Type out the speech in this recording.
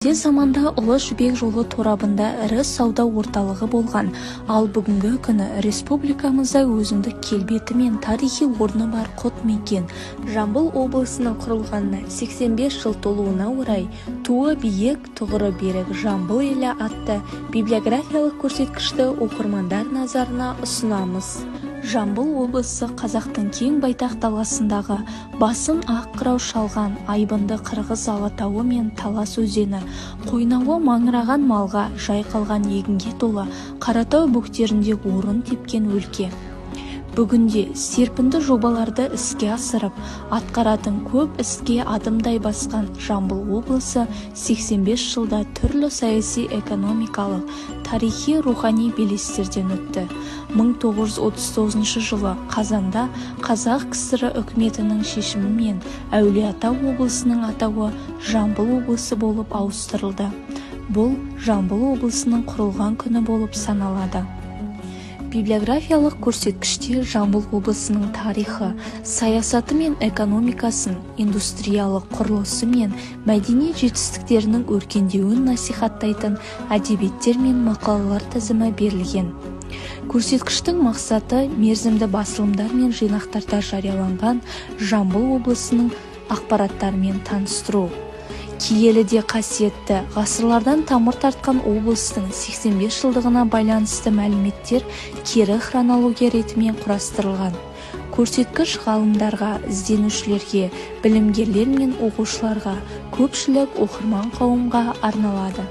Де заманда Ұлы Жібек жолы торабында ірі сауда орталығы болған, ал бүгінгі күні республикамызда өзіндік келбеті мен тарихи орны бар құт мекен. Жамбыл облысының құрылғанына 85 жыл толуына орай туы биік, тұғыры берік Жамбыл елі атты библиографиялық көрсеткішті оқырмандар назарына ұсынамыз. Жамбыл облысы қазақтың кең байтақ даласындағы басын ақ қырау шалған Айбынды Қырғыз Алатауы мен Талас өзені, қойнауы маңыраған малға, жайқалған егінге толы Қаратау бөктерінде орын тепкен өлке. Бүгінде серпінді жобаларды іске асырып, атқаратын көп іске адымдай басқан Жамбыл облысы 85 жылда түрлі саяси, экономикалық, тарихи, рухани белестерден өтті. 1939 жылы қазанда Қазақ КСР үкіметінің шешімімен Әулиеата облысының атауы Жамбыл облысы болып ауыстырылды. Бұл Жамбыл облысының құрылған күні болып саналады. Библиографиялық көрсеткіште Жамбыл облысының тарихы, саясаты мен экономикасын, индустриялық құрылысы мен мәдени жетістіктерінің өркендеуін насихаттайтын әдебиеттер мен мақалалар тізімі берілген. Көрсеткіштің мақсаты мерзімді басылымдар мен жинақтарда жарияланған Жамбыл облысының ақпараттарымен таныстыру. Киелі де қасиетті, ғасырлардан тамыр тартқан облыстың 85 жылдығына байланысты мәліметтер кері хронология ретімен құрастырылған. Көрсеткіш ғалымдарға, ізденушілерге, білімгерлер мен оқушыларға, көпшілік оқырман қауымға арналады.